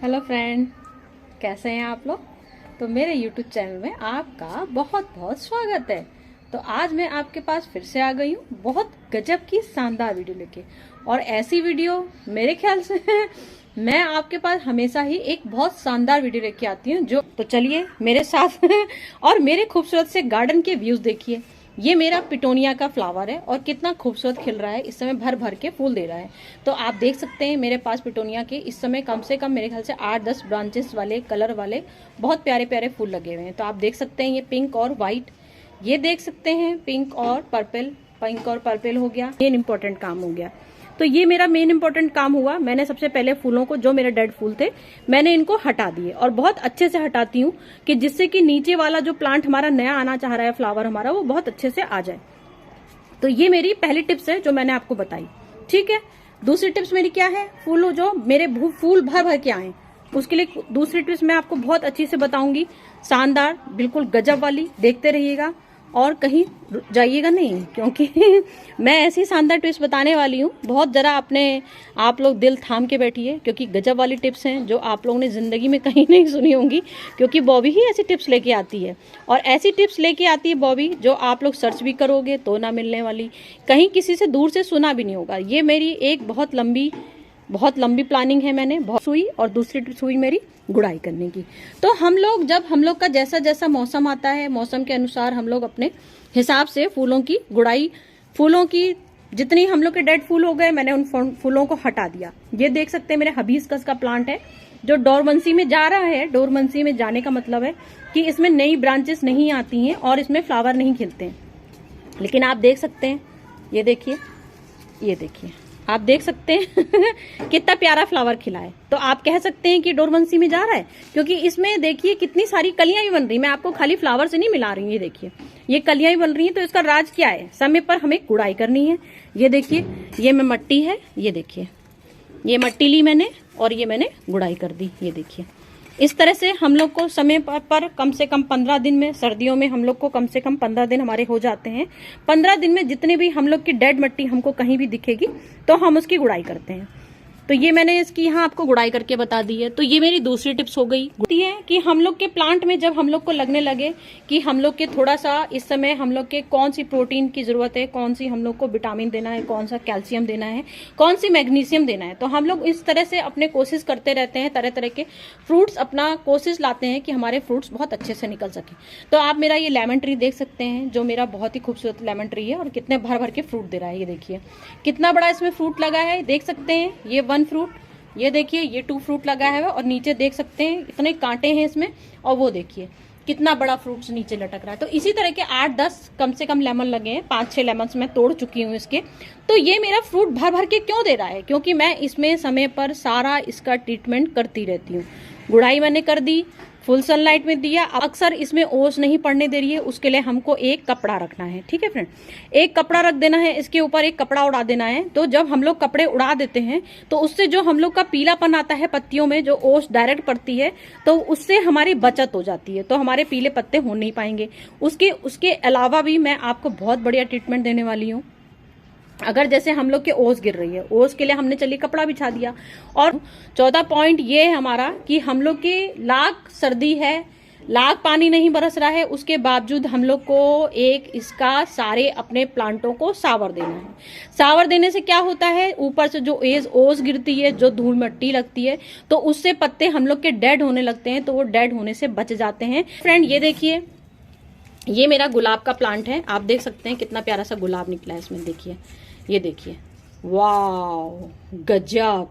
Hello friend, कैसे हैं आप लोग। तो मेरे यूट्यूब चैनल में आपका बहुत बहुत स्वागत है। तो आज मैं आपके पास फिर से आ गई हूँ बहुत गजब की शानदार वीडियो लेके। और ऐसी वीडियो मेरे ख्याल से मैं आपके पास हमेशा ही एक बहुत शानदार वीडियो लेके आती हूँ। तो चलिए मेरे साथ और मेरे खूबसूरत से गार्डन के व्यूज देखिए। ये मेरा पिटोनिया का फ्लावर है और कितना खूबसूरत खिल रहा है। इस समय भर भर के फूल दे रहा है। तो आप देख सकते हैं मेरे पास पिटोनिया के इस समय कम से कम मेरे ख्याल से 8-10 ब्रांचेस वाले कलर वाले बहुत प्यारे प्यारे फूल लगे हुए हैं। तो आप देख सकते हैं ये पिंक और वाइट, ये देख सकते हैं पिंक और पर्पल हो गया। मेन इंपॉर्टेंट काम हो गया। तो ये मेरा मेन इंपॉर्टेंट काम हुआ। मैंने सबसे पहले फूलों को, जो मेरे डेड फूल थे, मैंने इनको हटा दिए और बहुत अच्छे से हटाती हूँ कि जिससे कि नीचे वाला जो प्लांट हमारा नया आना चाह रहा है, फ्लावर हमारा, वो बहुत अच्छे से आ जाए। तो ये मेरी पहली टिप्स है जो मैंने आपको बताई। ठीक है, दूसरी टिप्स मेरी क्या है, फूलों जो मेरे फूल भर भर के आए, उसके लिए दूसरी टिप्स मैं आपको बहुत अच्छी से बताऊंगी। शानदार, बिल्कुल गजब वाली, देखते रहिएगा और कहीं जाइएगा नहीं, क्योंकि मैं ऐसी शानदार टिप्स बताने वाली हूँ। बहुत जरा अपने आप लोग दिल थाम के बैठिए, क्योंकि गजब वाली टिप्स हैं जो आप लोगों ने जिंदगी में कहीं नहीं सुनी होंगी। क्योंकि बॉबी ही ऐसी टिप्स लेके आती है, और ऐसी टिप्स लेके आती है बॉबी जो आप लोग सर्च भी करोगे तो ना मिलने वाली, कहीं किसी से दूर से सुना भी नहीं होगा। ये मेरी एक बहुत लंबी प्लानिंग है। मैंने बहुत हुई, और दूसरी टिप्स हुई मेरी गुड़ाई करने की। तो हम लोग का जैसा जैसा मौसम आता है, मौसम के अनुसार हम लोग अपने हिसाब से फूलों की गुड़ाई, फूलों की जितनी हम लोग के डेड फूल हो गए, मैंने उन फूलों को हटा दिया। ये देख सकते हैं मेरे हिबिस्कस का प्लांट है जो डोरमेंसी में जा रहा है। डोरमेंसी में जाने का मतलब है कि इसमें नई ब्रांचेस नहीं आती हैं और इसमें फ्लावर नहीं खिलते हैं। लेकिन आप देख सकते हैं, ये देखिए आप देख सकते हैं कितना प्यारा फ्लावर खिला है। तो आप कह सकते हैं कि डोरमेंसी में जा रहा है, क्योंकि इसमें देखिए कितनी सारी कलियां भी बन रही। मैं आपको खाली फ्लावर से नहीं मिला रही हूँ, ये देखिए ये कलियां भी बन रही हैं। तो इसका राज क्या है, समय पर हमें गुड़ाई करनी है। ये देखिए, ये में मट्टी है, ये देखिए ये मट्टी ली मैंने और ये मैंने गुड़ाई कर दी। ये देखिए, इस तरह से हम लोग को समय पर कम से कम 15 दिन में, सर्दियों में हम लोग को कम से कम 15 दिन हमारे हो जाते हैं। 15 दिन में जितने भी हम लोग की डेड मिट्टी हमको कहीं भी दिखेगी तो हम उसकी गुड़ाई करते हैं। तो ये मैंने इसकी यहाँ आपको गुड़ाई करके बता दी है। तो ये मेरी दूसरी टिप्स हो गई है कि हम लोग के प्लांट में जब हम लोग को लगने लगे कि हम लोग के थोड़ा सा इस समय हम लोग के कौन सी प्रोटीन की जरूरत है, कौन सी हम लोग को विटामिन देना है, कौन सा कैल्शियम देना है, कौन सी मैग्नीशियम देना है, तो हम लोग इस तरह से अपने कोशिश करते रहते हैं। तरह तरह के फ्रूट्स अपना कोशिश लाते हैं कि हमारे फ्रूट्स बहुत अच्छे से निकल सके। तो आप मेरा ये लेमन ट्री देख सकते हैं, जो मेरा बहुत ही खूबसूरत लेमन ट्री है और कितने भर भर के फ्रूट दे रहा है। ये देखिए कितना बड़ा इसमें फ्रूट लगा है, देख सकते हैं। ये 1 फ्रूट, ये देखिए ये 2 फ्रूट लगा है, और नीचे देख सकते हैं इतने कांटे हैं इसमें, और वो देखिए कितना बड़ा फ्रूट्स नीचे लटक रहा है। तो इसी तरह के 8-10 कम से कम लेमन लगे हैं। 5-6 लेमन मैं तोड़ चुकी हूँ इसके। तो ये मेरा फ्रूट भर भर के क्यों दे रहा है, क्योंकि मैं इसमें समय पर सारा इसका ट्रीटमेंट करती रहती हूँ। गुड़ाई मैंने कर दी, फुल सनलाइट में दिया। अक्सर इसमें ओस नहीं पड़ने दे रही है, उसके लिए हमको एक कपड़ा रखना है। ठीक है फ्रेंड, एक कपड़ा रख देना है, इसके ऊपर एक कपड़ा उड़ा देना है। तो जब हम लोग कपड़े उड़ा देते हैं तो उससे जो हम लोग का पीलापन आता है पत्तियों में, जो ओस डायरेक्ट पड़ती है, तो उससे हमारी बचत हो जाती है। तो हमारे पीले पत्ते हो नहीं पाएंगे। उसके अलावा भी मैं आपको बहुत बढ़िया ट्रीटमेंट देने वाली हूँ। अगर जैसे हम लोग के ओस गिर रही है, ओस के लिए हमने चलिए कपड़ा बिछा दिया। और 14 पॉइंट ये है हमारा कि हम लोग की लाख सर्दी है, लाख पानी नहीं बरस रहा है, उसके बावजूद हम लोग को एक इसका सारे अपने प्लांटों को सावर देना है। सावर देने से क्या होता है, ऊपर से जो ओस गिरती है, जो धूल मिट्टी लगती है, तो उससे पत्ते हम लोग के डेड होने लगते हैं, तो वो डेड होने से बच जाते हैं। फ्रेंड ये देखिए, ये मेरा गुलाब का प्लांट है। आप देख सकते हैं कितना प्यारा सा गुलाब निकला है इसमें। देखिए, ये देखिए, वाव गजब,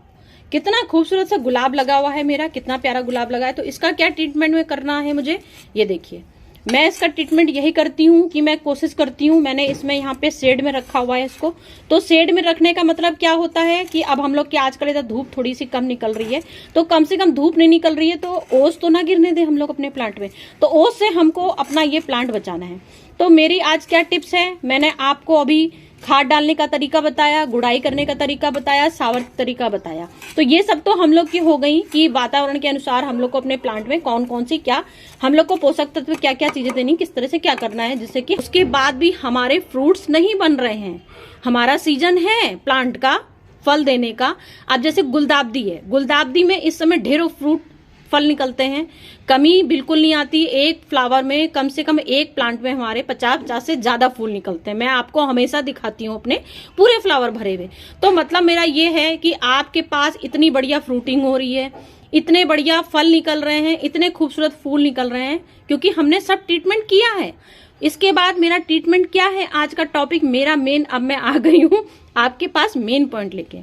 कितना खूबसूरत सा गुलाब लगा हुआ है मेरा, कितना प्यारा गुलाब लगा है। तो इसका क्या ट्रीटमेंट में करना है मुझे, ये देखिए मैं इसका ट्रीटमेंट यही करती हूँ कि मैं कोशिश करती हूँ, मैंने इसमें यहाँ पे शेड में रखा हुआ है इसको। तो शेड में रखने का मतलब क्या होता है कि अब हम लोग की आजकल इधर धूप थोड़ी सी कम निकल रही है, तो कम से कम धूप नहीं निकल रही है तो ओस तो ना गिरने दे हम लोग अपने प्लांट में। तो ओस से हमको अपना ये प्लांट बचाना है। तो मेरी आज क्या टिप्स है, मैंने आपको अभी खाद डालने का तरीका बताया, गुड़ाई करने का तरीका बताया, सावर तरीका बताया। तो ये सब तो हम लोग की हो गई कि वातावरण के अनुसार हम लोग को अपने प्लांट में कौन कौन सी, क्या हम लोग को पोषक तत्व क्या क्या चीजें देनी, किस तरह से क्या करना है, जिससे कि उसके बाद भी हमारे फ्रूट्स नहीं बन रहे हैं। हमारा सीजन है प्लांट का, फल देने का। अब जैसे गुलदाबदी है, गुलदाबदी में इस समय ढेरों फ्रूट फल निकलते हैं, कमी बिल्कुल नहीं आती। एक फ्लावर में कम से कम एक प्लांट में हमारे 50 से ज्यादा फूल निकलते हैं। मैं आपको हमेशा दिखाती हूँ अपने पूरे फ्लावर भरे हुए। तो मतलब मेरा ये है कि आपके पास इतनी बढ़िया फ्रूटिंग हो रही है, इतने बढ़िया फल निकल रहे हैं, इतने खूबसूरत फूल निकल रहे हैं, क्योंकि हमने सब ट्रीटमेंट किया है। इसके बाद मेरा ट्रीटमेंट क्या है, आज का टॉपिक मेरा मेन, अब मैं आ गई हूँ आपके पास मेन पॉइंट लेके।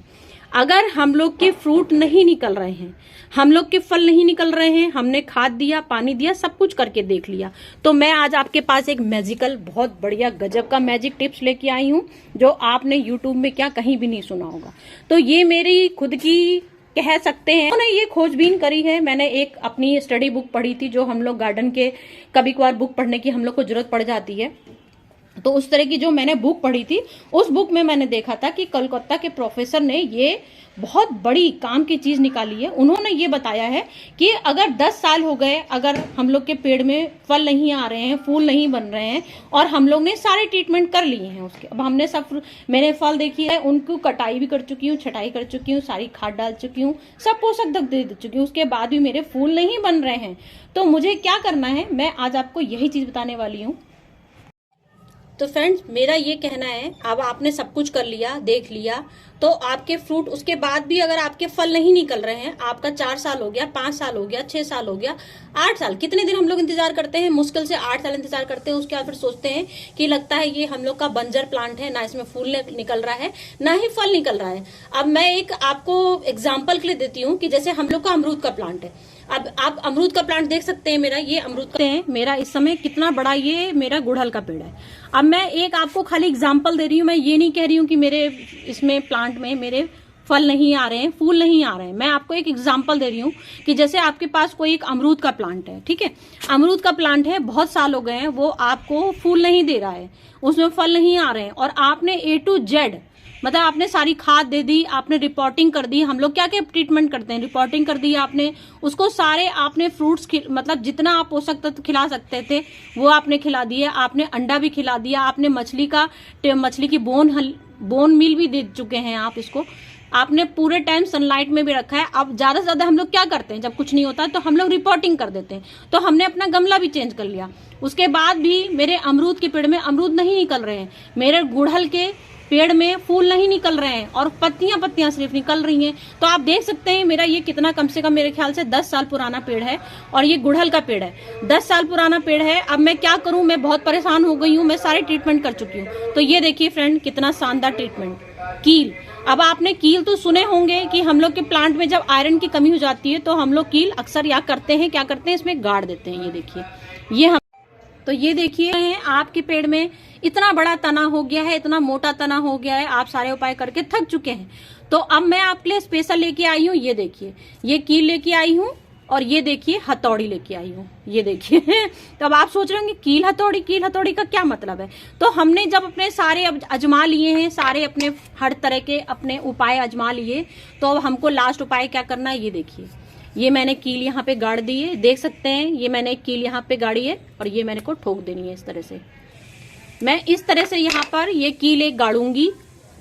अगर हम लोग के फ्रूट नहीं निकल रहे हैं, हम लोग के फल नहीं निकल रहे हैं, हमने खाद दिया, पानी दिया, सब कुछ करके देख लिया, तो मैं आज आपके पास एक मैजिकल, बहुत बढ़िया गजब का मैजिक टिप्स लेके आई हूँ, जो आपने यूट्यूब में क्या कहीं भी नहीं सुना होगा। तो ये मेरी खुद की कह सकते हैं, मैंने ये खोजबीन करी है। मैंने एक अपनी स्टडी बुक पढ़ी थी, जो हम लोग गार्डन के कभी कभार बुक पढ़ने की हम लोग को जरूरत पड़ जाती है, तो उस तरह की जो मैंने बुक पढ़ी थी, उस बुक में मैंने देखा था कि कलकत्ता के प्रोफेसर ने ये बहुत बड़ी काम की चीज निकाली है। उन्होंने ये बताया है कि अगर 10 साल हो गए, अगर हम लोग के पेड़ में फल नहीं आ रहे हैं, फूल नहीं बन रहे हैं, और हम लोग ने सारे ट्रीटमेंट कर लिए हैं उसके, अब हमने सब, मैंने फल देखी है, उनको कटाई भी कर चुकी हूँ, छटाई कर चुकी हूँ, सारी खाद डाल चुकी हूँ, सब पोषक तत्व दे चुकी हूँ, उसके बाद भी मेरे फूल नहीं बन रहे हैं, तो मुझे क्या करना है, मैं आज आपको यही चीज बताने वाली हूँ। तो फ्रेंड्स, मेरा ये कहना है, अब आपने सब कुछ कर लिया, देख लिया, तो आपके फ्रूट, उसके बाद भी अगर आपके फल नहीं निकल रहे हैं, आपका 4 साल हो गया, 5 साल हो गया, 6 साल हो गया, 8 साल, कितने दिन हम लोग इंतजार करते हैं, मुश्किल से 8 साल इंतजार करते हैं। उसके बाद फिर सोचते हैं कि लगता है ये हम लोग का बंजर प्लांट है, ना इसमें फूल निकल रहा है, ना ही फल निकल रहा है। अब मैं एक आपको एग्जाम्पल के लिए देती हूँ कि जैसे हम लोग का अमरूद का प्लांट है। अब आप अमरूद का प्लांट देख सकते हैं, मेरा ये अमरूद का है, मेरा इस समय कितना बड़ा ये मेरा गुड़हल का पेड़ है। अब मैं एक आपको खाली एग्जांपल दे रही हूँ, मैं ये नहीं कह रही हूँ कि मेरे इसमें प्लांट में मेरे फल नहीं आ रहे हैं, फूल नहीं आ रहे हैं। मैं आपको एक एग्जांपल दे रही हूँ कि जैसे आपके पास कोई एक अमरूद का प्लांट है, ठीक है, अमरूद का प्लांट है, बहुत साल हो गए हैं, वो आपको फूल नहीं दे रहा है, उसमें फल नहीं आ रहे हैं, और आपने A to Z, मतलब आपने सारी खाद दे दी, आपने रिपोर्टिंग कर दी, हम लोग क्या क्या ट्रीटमेंट करते हैं, रिपोर्टिंग कर दी आपने, उसको सारे आपने फ्रूट्स मतलब जितना आप पोषक तत्व खिला सकते थे वो आपने खिला दिए, आपने अंडा भी खिला दिया, आपने मछली की बोन मील भी दे चुके हैं आप इसको, आपने पूरे टाइम सनलाइट में भी रखा है। अब ज्यादा से ज्यादा हम लोग क्या करते हैं, जब कुछ नहीं होता तो हम लोग रिपोर्टिंग कर देते हैं, तो हमने अपना गमला भी चेंज कर लिया। उसके बाद भी मेरे अमरूद के पेड़ में अमरूद नहीं निकल रहे हैं, मेरे गुड़हल के पेड़ में फूल नहीं निकल रहे हैं, और पत्तियां सिर्फ निकल रही हैं। तो आप देख सकते हैं मेरा ये कितना, कम से कम मेरे ख्याल से 10 साल पुराना पेड़ है, और ये गुड़हल का पेड़ है, 10 साल पुराना पेड़ है। अब मैं क्या करूं, मैं बहुत परेशान हो गई हूं, मैं सारे ट्रीटमेंट कर चुकी हूँ। तो ये देखिए फ्रेंड, कितना शानदार ट्रीटमेंट। कील, अब आपने कील तो सुने होंगे कि हम लोग के प्लांट में जब आयरन की कमी हो जाती है तो हम लोग कील अक्सर क्या करते हैं, इसमें गाड़ देते हैं। ये देखिए, ये हम, तो ये देखिए आपके पेड़ में इतना बड़ा तना हो गया है, इतना मोटा तना हो गया है, आप सारे उपाय करके थक चुके हैं। तो अब मैं आपके लिए स्पेशल लेके आई हूँ, ये देखिए, ये कील लेके आई हूँ, और ये देखिए हथौड़ी लेके आई हूँ, ये देखिए। तो अब आप सोच रहे होंगे कील हथौड़ी का क्या मतलब है। तो हमने जब अपने सारे अजमा लिए हैं, सारे अपने हर तरह के अपने उपाय अजमा लिए, तो अब हमको लास्ट उपाय क्या करना है, ये देखिए, ये मैंने कील यहाँ पे गाड़ दी है, देख सकते हैं, ये मैंने कील यहाँ पे गाड़ी है, और ये मैंने को ठोक देनी है इस तरह से। मैं इस तरह से यहाँ पर ये कील एक गाड़ूंगी,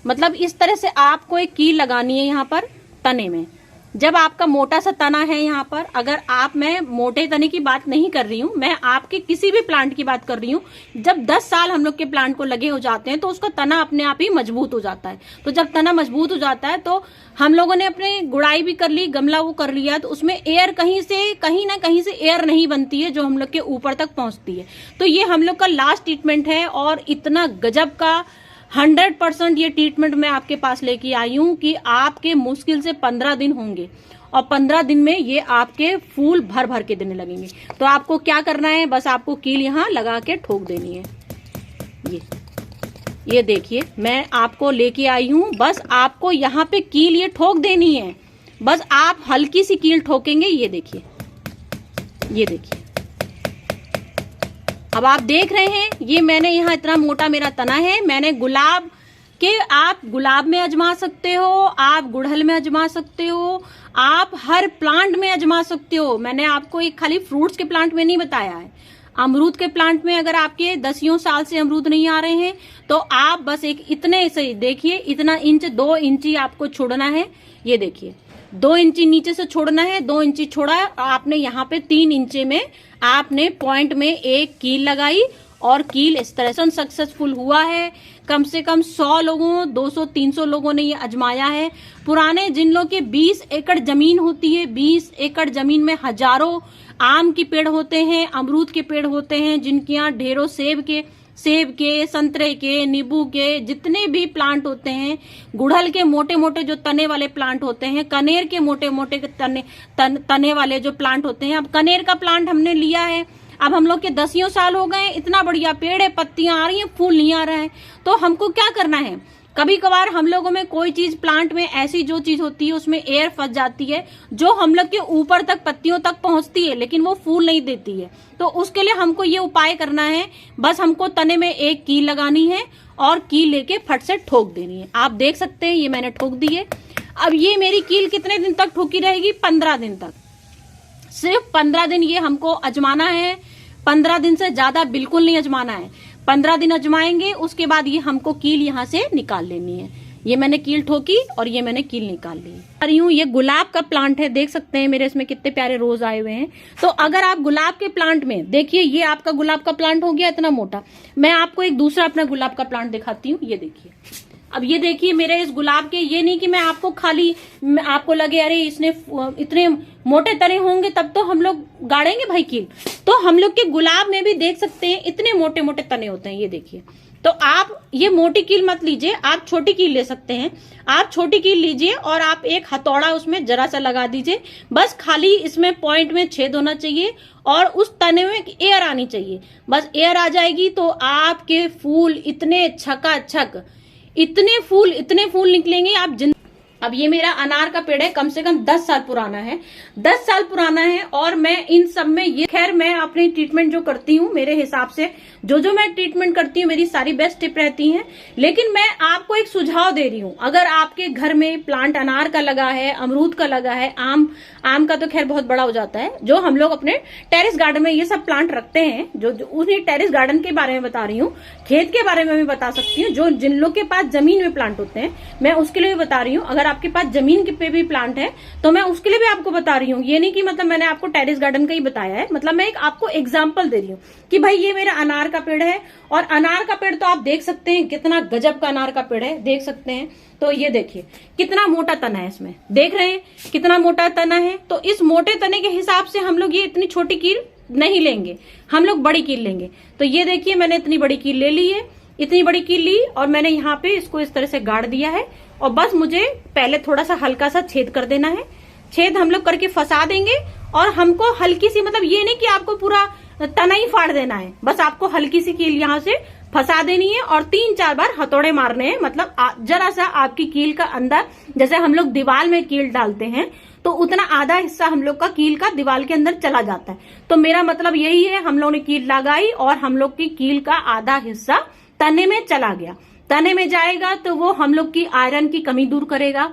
मतलब इस तरह से आपको एक कील लगानी है यहाँ पर तने में। जब आपका मोटा सा तना है यहाँ पर, अगर आप, मैं मोटे तने की बात नहीं कर रही हूँ, मैं आपके किसी भी प्लांट की बात कर रही हूँ। जब 10 साल हम लोग के प्लांट को लगे हो जाते हैं तो उसका तना अपने आप ही मजबूत हो जाता है। तो जब तना मजबूत हो जाता है तो हम लोगों ने अपने गुड़ाई भी कर ली, गमला वो कर लिया, तो उसमें एयर कहीं ना कहीं से एयर नहीं बनती है जो हम लोग के ऊपर तक पहुंचती है। तो ये हम लोग का लास्ट ट्रीटमेंट है, और इतना गजब का 100% ये ट्रीटमेंट मैं आपके पास लेके आई हूँ कि आपके मुश्किल से 15 दिन होंगे, और 15 दिन में ये आपके फूल भर भर के देने लगेंगे। तो आपको क्या करना है, बस आपको कील यहाँ लगा के ठोक देनी है। ये देखिए, मैं आपको लेके आई हूँ, बस आपको यहाँ पे कील ये ठोक देनी है, बस आप हल्की सी कील ठोकेंगे। ये देखिए, ये देखिए, अब आप देख रहे हैं, ये मैंने यहाँ इतना मोटा मेरा तना है, मैंने गुलाब के, आप गुलाब में आजमा सकते हो, आप गुड़हल में आजमा सकते हो, आप हर प्लांट में आजमा सकते हो। मैंने आपको एक खाली फ्रूट्स के प्लांट में नहीं बताया है, अमरूद के प्लांट में अगर आपके 10 साल से अमरूद नहीं आ रहे हैं तो आप बस एक इतने से देखिए, इतना इंच 2 इंची आपको छोड़ना है। ये देखिए 2 इंची नीचे से छोड़ना है, 2 इंची छोड़ा है, आपने यहाँ पे 3 इंचे में आपने पॉइंट में एक कील लगाई और कील इस तरह से सक्सेसफुल हुआ है। कम से कम 100 लोगों, 200-300 लोगों ने ये आजमाया है। पुराने जिन लोगों के 20 एकड़ जमीन होती है, 20 एकड़ जमीन में हजारों आम के पेड़ होते हैं, अमरूद के पेड़ होते हैं, जिनके यहाँ ढेरों सेब के, संतरे के, नींबू के जितने भी प्लांट होते हैं, गुड़हल के मोटे मोटे जो तने वाले प्लांट होते हैं, कनेर के मोटे मोटे तने वाले जो प्लांट होते हैं। अब कनेर का प्लांट हमने लिया है, अब हम लोग के 10 साल हो गए, इतना बढ़िया पेड़ है, पत्तियां आ रही हैं, फूल नहीं आ रहा है। तो हमको क्या करना है, कभी कभार हम लोगों में कोई चीज प्लांट में ऐसी जो चीज होती है उसमें एयर फंस जाती है जो हम लोग के ऊपर तक पत्तियों तक पहुंचती है, लेकिन वो फूल नहीं देती है। तो उसके लिए हमको ये उपाय करना है, बस हमको तने में एक कील लगानी है और कील लेके फट से ठोक देनी है। आप देख सकते हैं ये मैंने ठोक दी है। अब ये मेरी कील कितने दिन तक ठोकी रहेगी, 15 दिन तक। सिर्फ 15 दिन ये हमको अजमाना है, 15 दिन से ज्यादा बिल्कुल नहीं अजमाना है। 15 दिन अजमाएंगे, उसके बाद ये हमको कील यहाँ से निकाल लेनी है। ये मैंने कील ठोकी और ये मैंने कील निकाल ली। और यूं ये गुलाब का प्लांट है, देख सकते हैं मेरे इसमें कितने प्यारे रोज आए हुए हैं। तो अगर आप गुलाब के प्लांट में देखिए, ये आपका गुलाब का प्लांट हो गया इतना मोटा। मैं आपको एक दूसरा अपना गुलाब का प्लांट दिखाती हूँ। ये देखिए, अब ये देखिए मेरे इस गुलाब के, ये नहीं कि मैं आपको खाली आपको लगे अरे इसने इतने मोटे तने होंगे तब तो हम लोग गाड़ेंगे भाई कील। तो हम लोग के गुलाब में भी देख सकते हैं इतने मोटे मोटे तने होते हैं। ये देखिए, तो आप ये मोटी कील मत लीजिए, आप छोटी कील ले सकते हैं। आप छोटी कील लीजिए और आप एक हथौड़ा उसमें जरा सा लगा दीजिए, बस खाली इसमें पॉइंट में छेद होना चाहिए और उस तने में एयर आनी चाहिए। बस एयर आ जाएगी तो आपके फूल इतने छकाछक, इतने फूल निकलेंगे आप अब ये मेरा अनार का पेड़ है, कम से कम 10 साल पुराना है, 10 साल पुराना है। और मैं इन सब में ये, खैर मैं अपनी ट्रीटमेंट जो करती हूँ मेरे हिसाब से जो मैं ट्रीटमेंट करती हूँ मेरी सारी बेस्ट टिप रहती हैं। लेकिन मैं आपको एक सुझाव दे रही हूँ, अगर आपके घर में प्लांट अनार का लगा है, अमरूद का लगा है, आम का तो खैर बहुत बड़ा हो जाता है, जो हम लोग अपने टेरेस गार्डन में ये सब प्लांट रखते हैं, जो उन्हीं टेरेस गार्डन के बारे में बता रही हूँ। खेत के बारे में भी बता सकती हूँ, जो जिन लोग के पास जमीन में प्लांट होते हैं मैं उसके लिए भी बता रही हूँ। अगर आपके पास जमीन के पे भी प्लांट है तो मैं उसके लिए भी आपको बता रही हूँ। ये नहीं कि मतलब मैंने आपको टेरेस गार्डन का ही बताया है, मतलब मैं एक आपको एग्जांपल दे रही हूँ कि भाई ये मेरा अनार का पेड़ है। और अनार का पेड़ तो आप देख सकते हैं कितना गजब का अनार का पेड़ है, देख सकते हैं। तो ये देखिए कितना मोटा तना है इसमें, देख रहे हैं कितना मोटा तना है। तो इस मोटे तने के हिसाब से हम लोग ये इतनी छोटी कील नहीं लेंगे, हम लोग बड़ी कील लेंगे। तो ये देखिए मैंने इतनी बड़ी कील ले ली है, इतनी बड़ी कील ली और मैंने यहाँ पे इसको इस तरह से गाड़ दिया है। और बस मुझे पहले थोड़ा सा हल्का सा छेद कर देना है, छेद हम लोग करके फंसा देंगे। और हमको हल्की सी, मतलब ये नहीं कि आपको पूरा तना ही फाड़ देना है, बस आपको हल्की सी कील यहाँ से फंसा देनी है और 3-4 बार हथौड़े मारने हैं। मतलब जरा सा आपकी कील का अंदर, जैसे हम लोग दीवार में कील डालते हैं तो उतना आधा हिस्सा हम लोग का कील का दीवार के अंदर चला जाता है। तो मेरा मतलब यही है, हम लोग ने कील लगाई और हम लोग की कील का आधा हिस्सा तने में चला गया। तने में जाएगा तो वो हम लोग की आयरन की कमी दूर करेगा,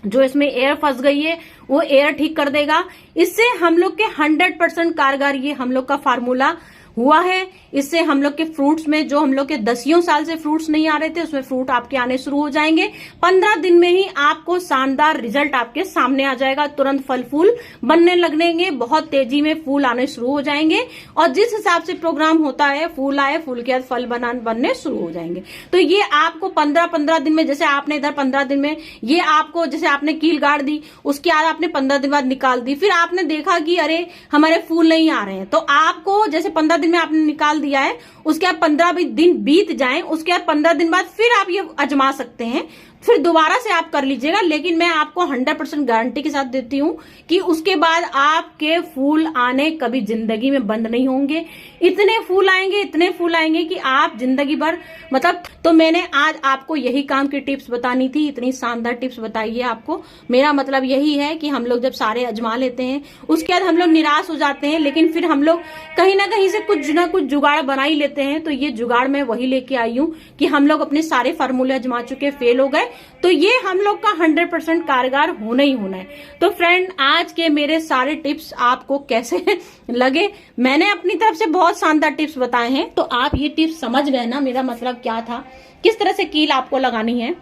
जो इसमें एयर फंस गई है वो एयर ठीक कर देगा। इससे हम लोग के 100% कारगर ये हम लोग का फार्मूला हुआ है। इससे हम लोग के फ्रूट्स में, जो हम लोग के 10 साल से फ्रूट्स नहीं आ रहे थे, उसमें फ्रूट आपके आने शुरू हो जाएंगे। 15 दिन में ही आपको शानदार रिजल्ट आपके सामने आ जाएगा, तुरंत फल फूल बनने लगेंगे, बहुत तेजी में फूल आने शुरू हो जाएंगे। और जिस हिसाब से प्रोग्राम होता है, फूल आए, फूल के बाद फल बनने शुरू हो जाएंगे। तो ये आपको 15 दिन में, जैसे आपने इधर 15 दिन में ये आपको, जैसे आपने कील गाड़ दी, उसके बाद आपने 15 दिन बाद निकाल दी, फिर आपने देखा कि अरे हमारे फूल नहीं आ रहे हैं, तो आपको जैसे 15 दिन में आपने निकाल दिया है, उसके बाद 15 दिन बीत जाएं, उसके बाद 15 दिन बाद फिर आप ये आजमा सकते हैं, फिर दोबारा से आप कर लीजिएगा। लेकिन मैं आपको 100% गारंटी के साथ देती हूं कि उसके बाद आपके फूल आने कभी जिंदगी में बंद नहीं होंगे। इतने फूल आएंगे कि आप जिंदगी भर, मतलब, तो मैंने आज आपको यही काम की टिप्स बतानी थी, इतनी शानदार टिप्स बताई है आपको। मेरा मतलब यही है कि हम लोग जब सारे आजमा लेते हैं, उसके बाद हम लोग निराश हो जाते हैं, लेकिन फिर हम लोग कहीं ना कहीं से कुछ ना कुछ जुगाड़ बना ही लेते हैं। तो ये जुगाड़ मैं वही लेके आई हूँ कि हम लोग अपने सारे फार्मूले आजमा चुके, फेल हो गए, तो ये हम लोग का 100% कारगर होना ही होना है। तो फ्रेंड, आज के मेरे सारे टिप्स आपको कैसे लगे? मैंने अपनी तरफ से बहुत शानदार टिप्स बताए हैं, तो आप ये टिप्स समझ गए ना मेरा मतलब क्या था, किस तरह से कील आपको लगानी है।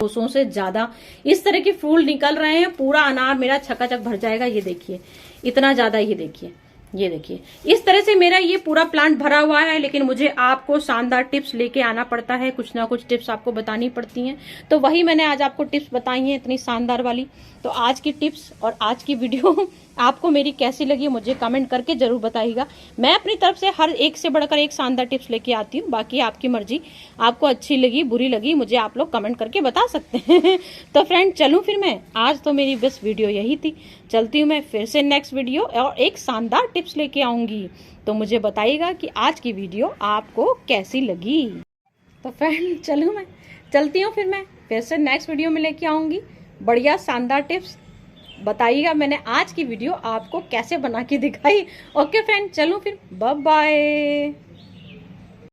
200 से ज्यादा इस तरह के फूल निकल रहे हैं, पूरा अनार मेरा छकाछक भर जाएगा। ये देखिए इतना ज्यादा, ये देखिए, ये देखिए, इस तरह से मेरा ये पूरा प्लांट भरा हुआ है। लेकिन मुझे आपको शानदार टिप्स लेके आना पड़ता है, कुछ ना कुछ टिप्स आपको बतानी पड़ती हैं, तो वही मैंने आज आपको टिप्स बताई हैं इतनी शानदार वाली। तो आज की टिप्स और आज की वीडियो आपको मेरी कैसी लगी मुझे कमेंट करके जरूर बताइएगा। मैं अपनी तरफ से हर एक से बढ़कर एक शानदार टिप्स लेके आती हूँ, बाकी आपकी मर्जी, आपको अच्छी लगी बुरी लगी मुझे आप लोग कमेंट करके बता सकते हैं। तो फ्रेंड चलूं फिर मैं, आज तो मेरी बस वीडियो यही थी, चलती हूँ मैं फिर से नेक्स्ट वीडियो और एक शानदार टिप्स लेके आऊंगी। तो मुझे बताइएगा कि आज की वीडियो आपको कैसी लगी। तो फ्रेंड चलूं मैं, चलती हूँ फिर मैं फिर से नेक्स्ट वीडियो में लेके आऊंगी बढ़िया शानदार टिप्स। बताइएगा मैंने आज की वीडियो आपको कैसे बना के दिखाई। ओके फ्रेंड, चलूं फिर, बाय बाय।